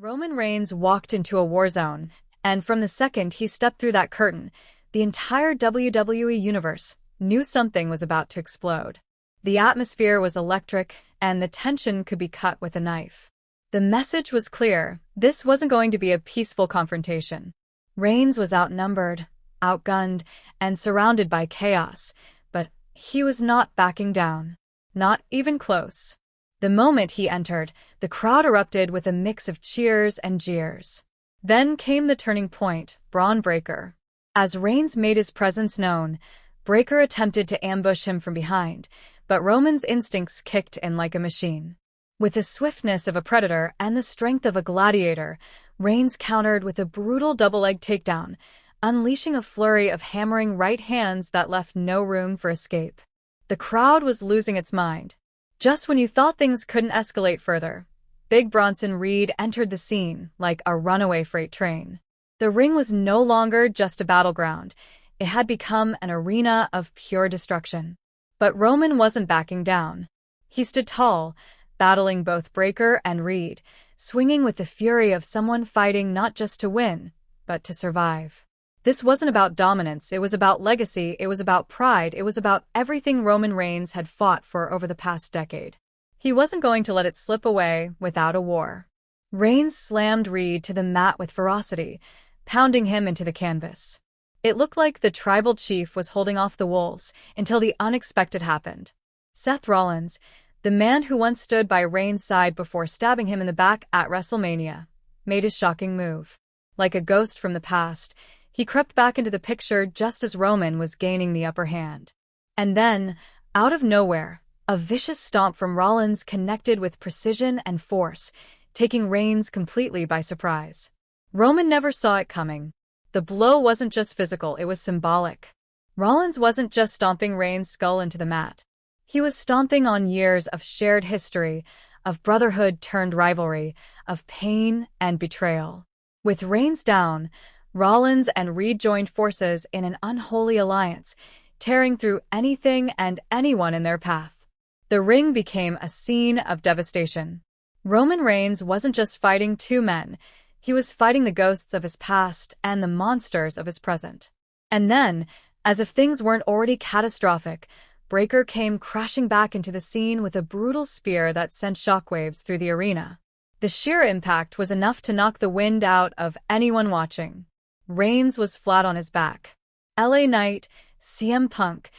Roman Reigns walked into a war zone, and from the second he stepped through that curtain, the entire WWE universe knew something was about to explode. The atmosphere was electric, and the tension could be cut with a knife. The message was clear. This wasn't going to be a peaceful confrontation. Reigns was outnumbered, outgunned, and surrounded by chaos, but he was not backing down. Not even close. The moment he entered, the crowd erupted with a mix of cheers and jeers. Then came the turning point, Braun Breaker. As Reigns made his presence known, Breaker attempted to ambush him from behind, but Roman's instincts kicked in like a machine. With the swiftness of a predator and the strength of a gladiator, Reigns countered with a brutal double-leg takedown, unleashing a flurry of hammering right hands that left no room for escape. The crowd was losing its mind. Just when you thought things couldn't escalate further, Big Bronson Reed entered the scene like a runaway freight train. The ring was no longer just a battleground. It had become an arena of pure destruction. But Roman wasn't backing down. He stood tall, battling both Breaker and Reed, swinging with the fury of someone fighting not just to win, but to survive. This wasn't about dominance, it was about legacy, it was about pride, it was about everything Roman Reigns had fought for over the past decade. He wasn't going to let it slip away without a war. Reigns slammed Reed to the mat with ferocity, pounding him into the canvas. It looked like the tribal chief was holding off the wolves until the unexpected happened. Seth Rollins, the man who once stood by Reigns' side before stabbing him in the back at WrestleMania, made his shocking move. Like a ghost from the past, he crept back into the picture just as Roman was gaining the upper hand. And then, out of nowhere, a vicious stomp from Rollins connected with precision and force, taking Reigns completely by surprise. Roman never saw it coming. The blow wasn't just physical, it was symbolic. Rollins wasn't just stomping Reigns' skull into the mat. He was stomping on years of shared history, of brotherhood turned rivalry, of pain and betrayal. With Reigns down, Rollins and Reed joined forces in an unholy alliance, tearing through anything and anyone in their path. The ring became a scene of devastation. Roman Reigns wasn't just fighting two men, he was fighting the ghosts of his past and the monsters of his present. And then, as if things weren't already catastrophic, Breaker came crashing back into the scene with a brutal spear that sent shockwaves through the arena. The sheer impact was enough to knock the wind out of anyone watching. Reigns was flat on his back. LA Knight, CM Punk,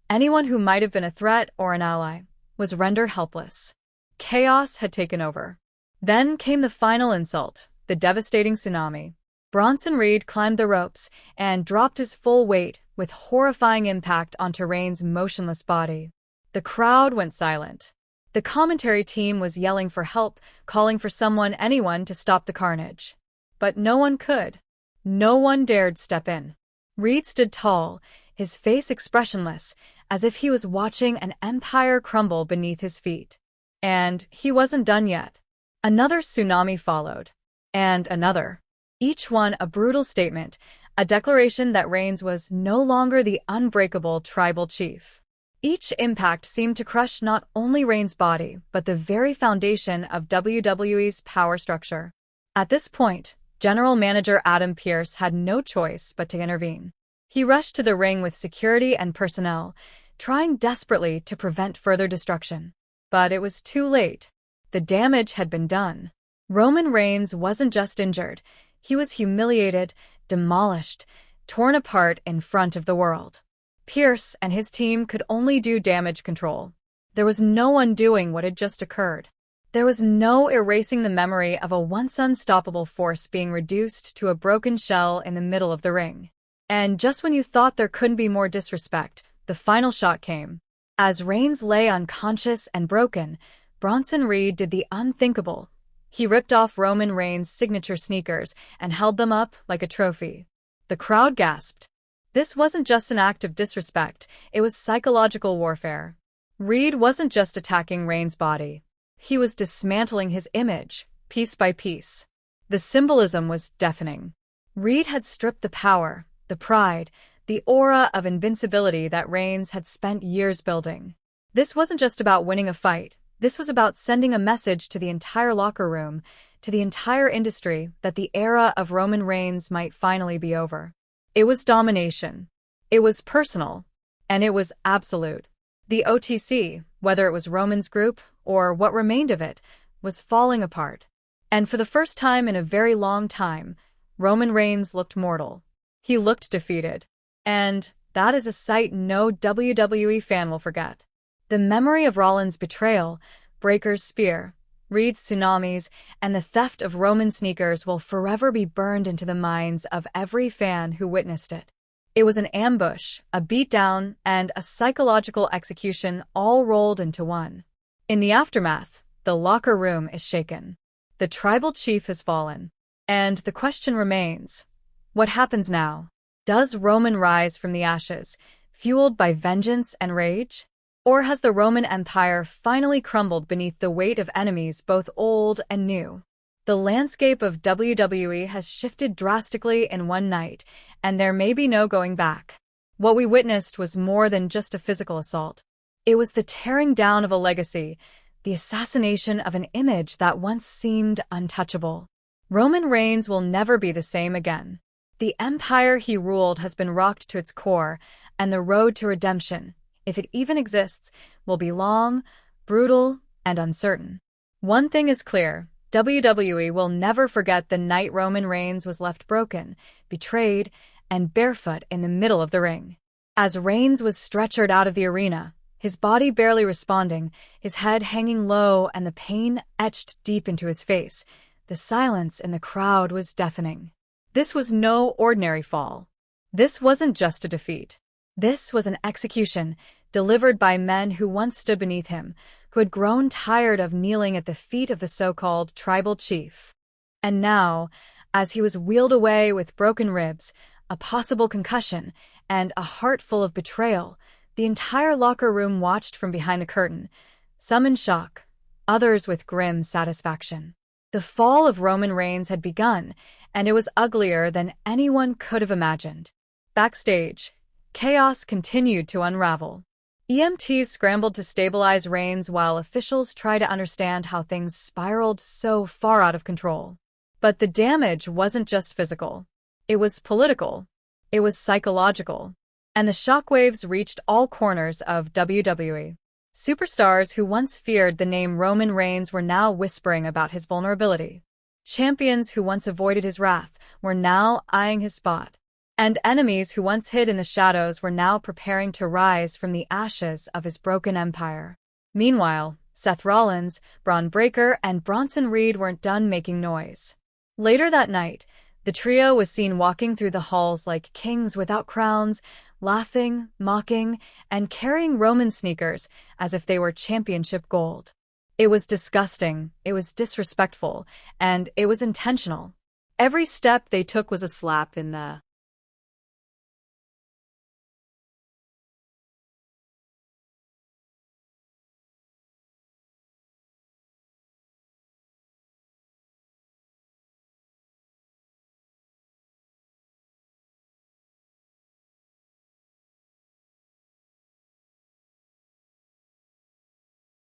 anyone who might have been a threat or an ally, was rendered helpless. Chaos had taken over. Then came the final insult, the devastating tsunami. Bronson Reed climbed the ropes and dropped his full weight with horrifying impact onto Reigns' motionless body. The crowd went silent. The commentary team was yelling for help, calling for anyone to stop the carnage. But no one could. No one dared step in. Reed stood tall, his face expressionless, as if he was watching an empire crumble beneath his feet. And he wasn't done yet. Another tsunami followed. And another. Each one a brutal statement, a declaration that Reigns was no longer the unbreakable tribal chief. Each impact seemed to crush not only Reigns' body, but the very foundation of WWE's power structure. At this point, General Manager Adam Pearce had no choice but to intervene. He rushed to the ring with security and personnel, trying desperately to prevent further destruction. But it was too late. The damage had been done. Roman Reigns wasn't just injured, he was humiliated, demolished, torn apart in front of the world. Pearce and his team could only do damage control. There was no undoing what had just occurred. There was no erasing the memory of a once unstoppable force being reduced to a broken shell in the middle of the ring. And just when you thought there couldn't be more disrespect, the final shot came. As Reigns lay unconscious and broken, Bronson Reed did the unthinkable. He ripped off Roman Reigns' signature sneakers and held them up like a trophy. The crowd gasped. This wasn't just an act of disrespect, it was psychological warfare. Reed wasn't just attacking Reigns' body. He was dismantling his image, piece by piece. The symbolism was deafening. Reed had stripped the power, the pride, the aura of invincibility that Reigns had spent years building. This wasn't just about winning a fight. This was about sending a message to the entire locker room, to the entire industry that the era of Roman Reigns might finally be over. It was domination. It was personal. And it was absolute. The OTC, whether it was Roman's group or what remained of it, was falling apart. And for the first time in a very long time, Roman Reigns looked mortal. He looked defeated. And that is a sight no WWE fan will forget. The memory of Rollins' betrayal, Breaker's spear, Reed's tsunamis, and the theft of Roman sneakers will forever be burned into the minds of every fan who witnessed it. It was an ambush, a beatdown, and a psychological execution all rolled into one. In the aftermath, the locker room is shaken. The tribal chief has fallen. And the question remains, what happens now? Does Roman rise from the ashes, fueled by vengeance and rage? Or has the Roman Empire finally crumbled beneath the weight of enemies both old and new? The landscape of WWE has shifted drastically in one night, and there may be no going back. What we witnessed was more than just a physical assault. It was the tearing down of a legacy, the assassination of an image that once seemed untouchable. Roman Reigns will never be the same again. The empire he ruled has been rocked to its core, and the road to redemption, if it even exists, will be long, brutal, and uncertain. One thing is clear. WWE will never forget the night Roman Reigns was left broken, betrayed, and barefoot in the middle of the ring. As Reigns was stretchered out of the arena, his body barely responding, his head hanging low and the pain etched deep into his face, the silence in the crowd was deafening. This was no ordinary fall. This wasn't just a defeat. This was an execution delivered by men who once stood beneath him, who had grown tired of kneeling at the feet of the so-called tribal chief. And now, as he was wheeled away with broken ribs, a possible concussion, and a heart full of betrayal, the entire locker room watched from behind the curtain, some in shock, others with grim satisfaction. The fall of Roman Reigns had begun, and it was uglier than anyone could have imagined. Backstage, chaos continued to unravel. EMTs scrambled to stabilize Reigns while officials tried to understand how things spiraled so far out of control. But the damage wasn't just physical. It was political. It was psychological. And the shockwaves reached all corners of WWE. Superstars who once feared the name Roman Reigns were now whispering about his vulnerability. Champions who once avoided his wrath were now eyeing his spot. And enemies who once hid in the shadows were now preparing to rise from the ashes of his broken empire. Meanwhile, Seth Rollins, Braun Breaker, and Bronson Reed weren't done making noise. Later that night, the trio was seen walking through the halls like kings without crowns, laughing, mocking, and carrying Roman sneakers as if they were championship gold. It was disgusting, it was disrespectful, and it was intentional. Every step they took was a slap in the